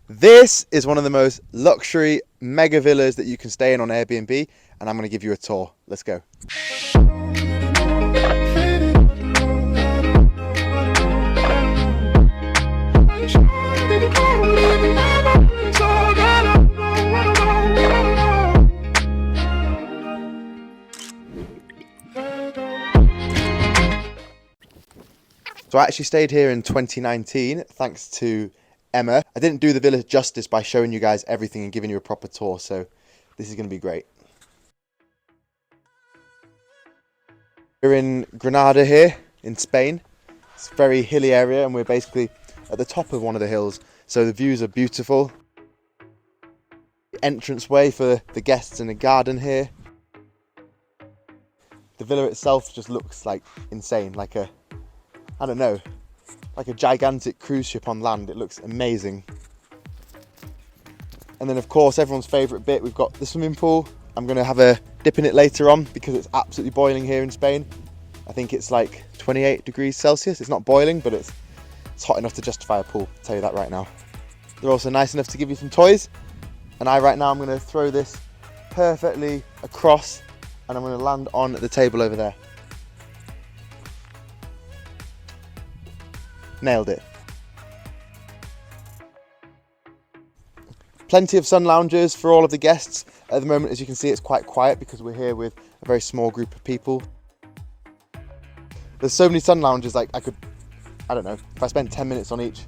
This is one of the most luxury mega villas that you can stay in on Airbnb, and I'm going to give you a tour. Let's go. So I actually stayed here in 2019 thanks to Emma. I didn't do the villa justice by showing you guys everything and giving you a proper tour, so this is going to be great. We're in Grenada here in Spain. It's a very hilly area and we're basically at the top of one of the hills, so the views are beautiful. The entranceway for the guests in the garden here. The villa itself just looks like insane, like a gigantic cruise ship on land. It looks amazing. And then of course everyone's favourite bit, we've got the swimming pool. I'm going to have a dip in it later on because it's absolutely boiling here in Spain. I think it's like 28 degrees Celsius. It's not boiling, but it's hot enough to justify a pool, I'll tell you that right now. They're also nice enough to give you some toys. And right now I'm going to throw this perfectly across and I'm going to land on the table over there. Nailed it. Plenty of sun lounges for all of the guests. At the moment, as you can see, it's quite quiet because we're here with a very small group of people. There's so many sun lounges, like I don't know, if I spent 10 minutes on each,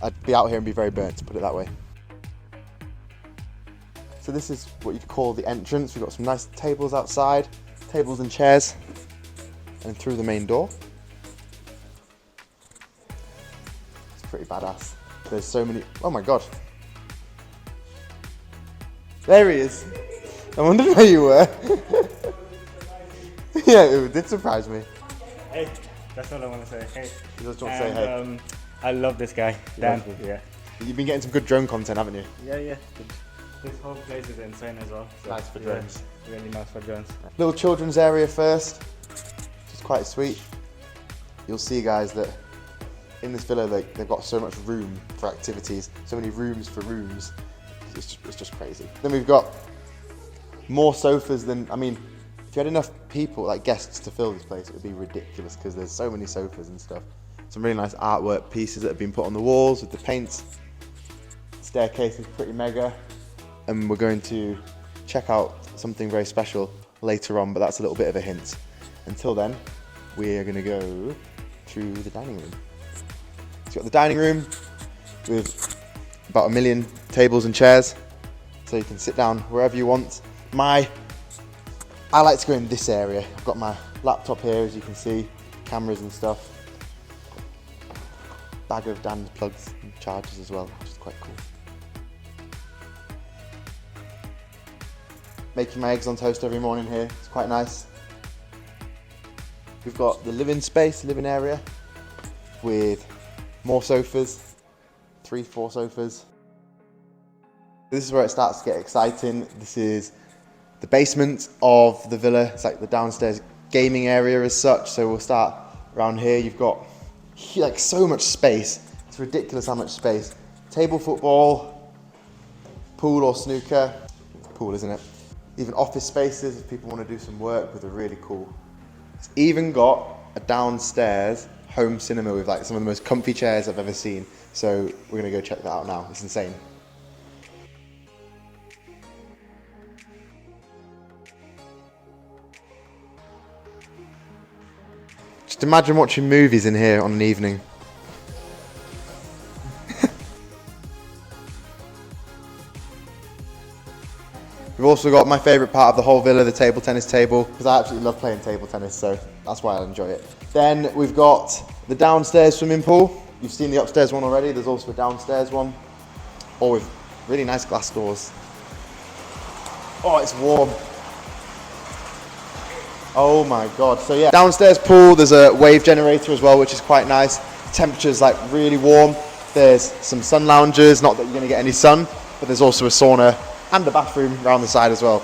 I'd be out here and be very burnt, to put it that way. So this is what you'd call the entrance. We've got some nice tables outside, tables and chairs, and through the main door. It's pretty badass. There's so many, oh my God. There he is. I wondered where you were. Yeah, it did surprise me. Hey, that's all I want to say. Hey. You just want to say hey. I love this guy, Dan. Yeah. You've been getting some good drone content, haven't you? Yeah. This whole place is insane as well. So nice for drones. Really nice for drones. Little children's area first, which is quite sweet. You'll see, guys, that in this villa they've got so much room for activities, so many rooms for rooms. It's just crazy. Then we've got more sofas than, I mean, if you had enough people, like guests, to fill this place, it would be ridiculous because there's so many sofas and stuff. Some really nice artwork pieces that have been put on the walls with the paints. The staircase is pretty mega. And we're going to check out something very special later on, but that's a little bit of a hint. Until then, we're going to go through the dining room. So you've got the dining room with about 1 million tables and chairs, so you can sit down wherever you want. I like to go in this area. I've got my laptop here, as you can see, cameras and stuff. Bag of Dan's plugs and chargers as well, which is quite cool. Making my eggs on toast every morning here, it's quite nice. We've got the living space, living area, with more sofas, 3-4 sofas. This is where it starts to get exciting. This is the basement of the villa. It's like the downstairs gaming area as such. So we'll start around here. You've got like so much space. It's ridiculous how much space. Table football, pool or snooker. Pool, isn't it? Even office spaces if people want to do some work with, are really cool. It's even got a downstairs home cinema with like some of the most comfy chairs I've ever seen. So we're gonna go check that out now. It's insane. Just imagine watching movies in here on an evening. We've also got my favourite part of the whole villa, the table tennis table, because I absolutely love playing table tennis, so that's why I enjoy it. Then we've got the downstairs swimming pool. You've seen the upstairs one already, there's also a downstairs one, all with really nice glass doors. Oh, it's warm. Oh my God. So yeah, downstairs pool, there's a wave generator as well, which is quite nice. Temperature's like really warm. There's some sun lounges, not that you're gonna get any sun, but there's also a sauna and a bathroom around the side as well.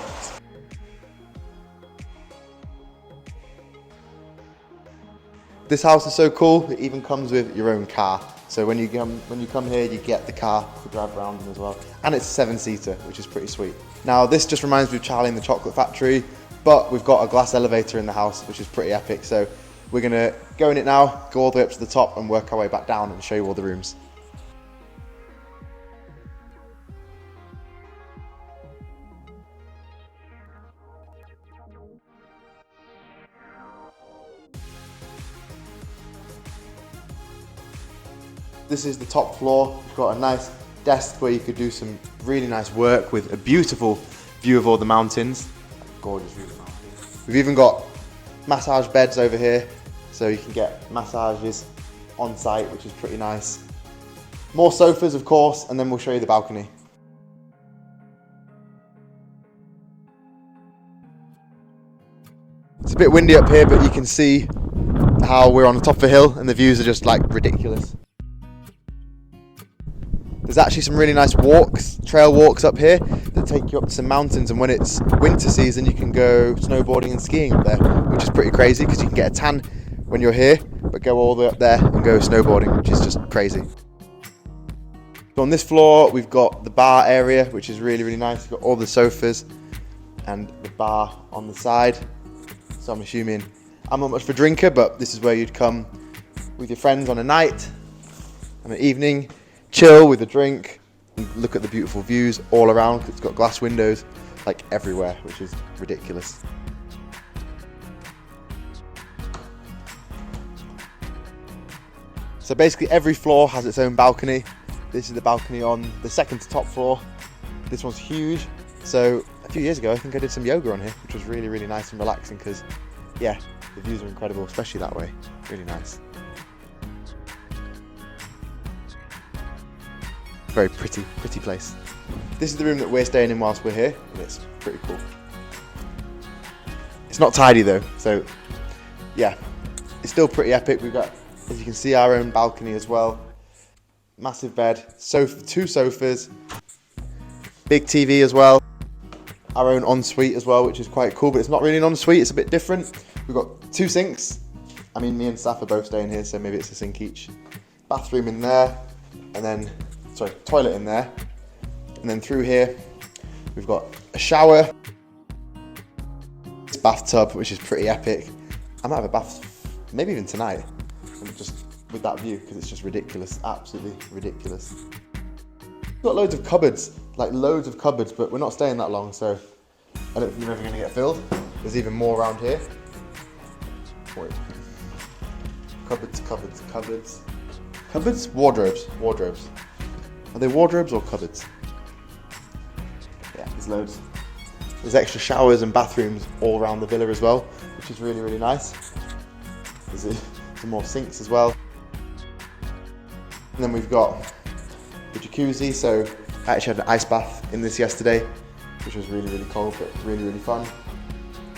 This house is so cool, it even comes with your own car. So when you come here, you get the car to drive around in as well. And it's a 7-seater, which is pretty sweet. Now this just reminds me of Charlie and the Chocolate Factory, but we've got a glass elevator in the house, which is pretty epic. So we're gonna go in it now, go all the way up to the top and work our way back down and show you all the rooms. This is the top floor. We've got a nice desk where you could do some really nice work with a beautiful view of all the mountains. Gorgeous view of the mountains. We've even got massage beds over here, so you can get massages on site, which is pretty nice. More sofas, of course, and then we'll show you the balcony. It's a bit windy up here, but you can see how we're on the top of a hill and the views are just like ridiculous. There's actually some really nice walks, trail walks up here that take you up to some mountains, and when it's winter season you can go snowboarding and skiing up there, which is pretty crazy because you can get a tan when you're here, but go all the way up there and go snowboarding, which is just crazy. So on this floor we've got the bar area, which is really, really nice. We've got all the sofas and the bar on the side. So I'm assuming, I'm not much of a drinker, but this is where you'd come with your friends on a night, on an evening, chill with a drink, and look at the beautiful views all around. It's got glass windows like everywhere, which is ridiculous. So basically every floor has its own balcony. This is the balcony on the second to top floor. This one's huge. So a few years ago I think I did some yoga on here, which was really, really nice and relaxing because, yeah, the views are incredible, especially that way. Really nice. Very pretty place. This is the room that we're staying in whilst we're here, and it's pretty cool. It's not tidy though, so yeah, it's still pretty epic. We've got, as you can see, our own balcony as well. Massive bed, sofa, 2 sofas, big TV as well. Our own ensuite as well, which is quite cool, but it's not really an ensuite, it's a bit different. We've got 2 sinks. I mean, me and Saf are both staying here, so maybe it's a sink each. Bathroom in there, and then toilet in there, and then through here we've got a shower, this bathtub, which is pretty epic. I might have a bath maybe even tonight, just with that view, because it's just ridiculous, absolutely ridiculous. We've got loads of cupboards, like loads of cupboards, but we're not staying that long, so I don't think we're ever going to get filled. There's even more around here. Wait. Cupboards, wardrobes. Are they wardrobes or cupboards? Yeah, there's loads. There's extra showers and bathrooms all around the villa as well, which is really, really nice. There's some more sinks as well. And then we've got the jacuzzi, so I actually had an ice bath in this yesterday, which was really, really cold, but really, really fun.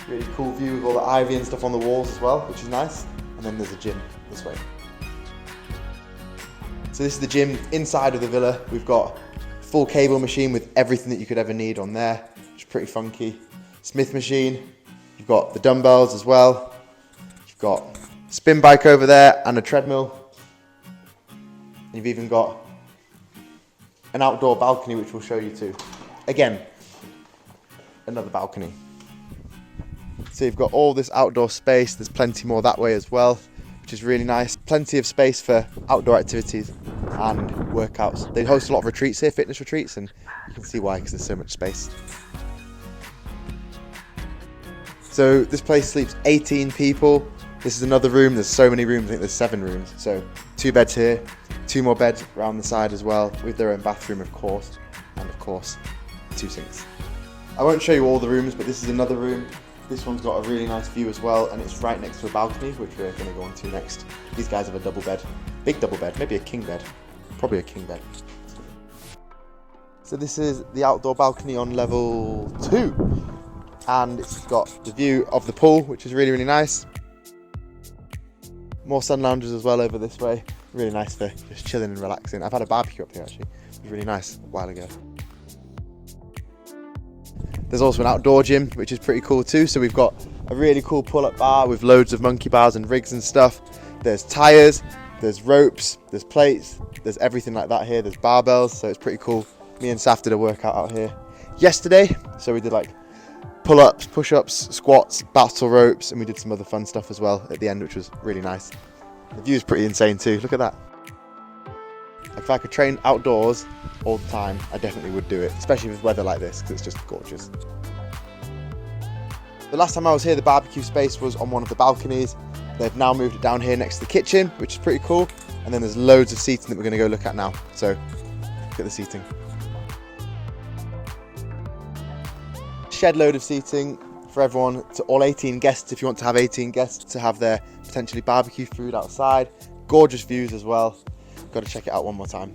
Really cool view with all the ivy and stuff on the walls as well, which is nice. And then there's a gym this way. So this is the gym inside of the villa. We've got a full cable machine with everything that you could ever need on there, which is pretty funky. Smith machine. You've got the dumbbells as well. You've got a spin bike over there and a treadmill. And you've even got an outdoor balcony, which we'll show you too. Again, another balcony. So you've got all this outdoor space. There's plenty more that way as well, which is really nice. Plenty of space for outdoor activities and workouts. They host a lot of retreats here, fitness retreats, and you can see why, because there's so much space. So this place sleeps 18 people. This is another room. There's so many rooms. I think there's 7 rooms. So 2 beds here, 2 more beds around the side as well, with their own bathroom, of course, and of course 2 sinks. I won't show you all the rooms, but this is another room. This one's got a really nice view as well, and it's right next to a balcony, which we're going to go on to next. These guys have a double bed, big double bed, maybe a king bed, probably a king bed. So this is the outdoor balcony on level 2, and it's got the view of the pool, which is really, really nice. More sun lounges as well over this way, really nice for just chilling and relaxing. I've had a barbecue up here actually, it was really nice a while ago. There's also an outdoor gym, which is pretty cool too. So we've got a really cool pull-up bar with loads of monkey bars and rigs and stuff. There's tyres, There's ropes, there's plates, there's everything like that here. There's barbells, so it's pretty cool. Me and Saf did a workout out here yesterday. So we did like pull-ups, push-ups, squats, battle ropes, and we did some other fun stuff as well at the end, which was really nice. The view's pretty insane too. Look at that. If I could train outdoors all the time, I definitely would do it, especially with weather like this, because it's just gorgeous. The last time I was here, the barbecue space was on one of the balconies. They've now moved it down here next to the kitchen, which is pretty cool. And then there's loads of seating that we're going to go look at now. So look at the seating. Shed load of seating for everyone, to all 18 guests, if you want to have 18 guests to have their potentially barbecue food outside. Gorgeous views as well. Got to check it out one more time.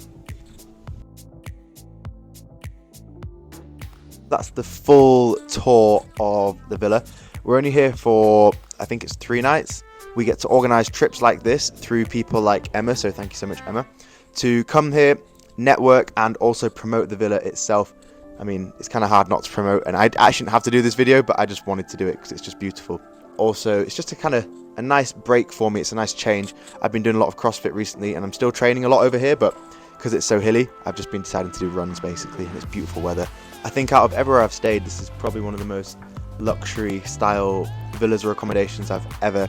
That's the full tour of the villa. We're only here for, I think it's 3 nights. We get to organise trips like this through people like Emma, so thank you so much, Emma, to come here, network, and also promote the villa itself. I mean, it's kind of hard not to promote, and I shouldn't have to do this video, but I just wanted to do it because it's just beautiful. Also, it's just a nice break for me. It's a nice change. I've been doing a lot of CrossFit recently, and I'm still training a lot over here, but because it's so hilly, I've just been deciding to do runs basically, and it's beautiful weather. I think out of everywhere I've stayed, this is probably one of the most luxury style villas or accommodations I've ever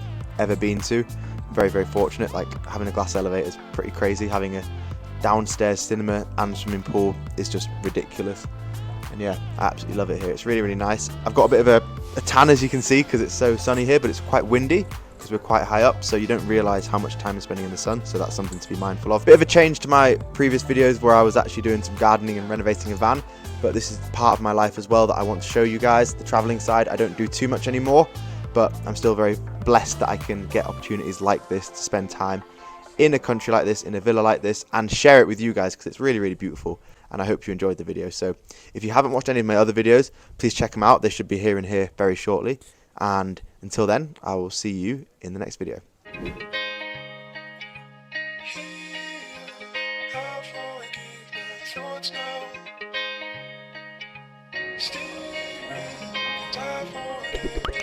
been to. I'm very, very fortunate. Like, having a glass elevator is pretty crazy. Having a downstairs cinema and swimming pool is just ridiculous. And yeah, I absolutely love it here. It's really, really nice. I've got a bit of a tan, as you can see, because it's so sunny here, but it's quite windy because we're quite high up, so you don't realise how much time you're spending in the sun, so that's something to be mindful of. Bit of a change to my previous videos where I was actually doing some gardening and renovating a van, but this is part of my life as well that I want to show you guys. The travelling side, I don't do too much anymore, but I'm still very blessed that I can get opportunities like this to spend time in a country like this, in a villa like this, and share it with you guys, because it's really, really beautiful, and I hope you enjoyed the video. So if you haven't watched any of my other videos, please check them out. They should be here and here very shortly, and until then, I will see you in the next video. Stay real, die for it.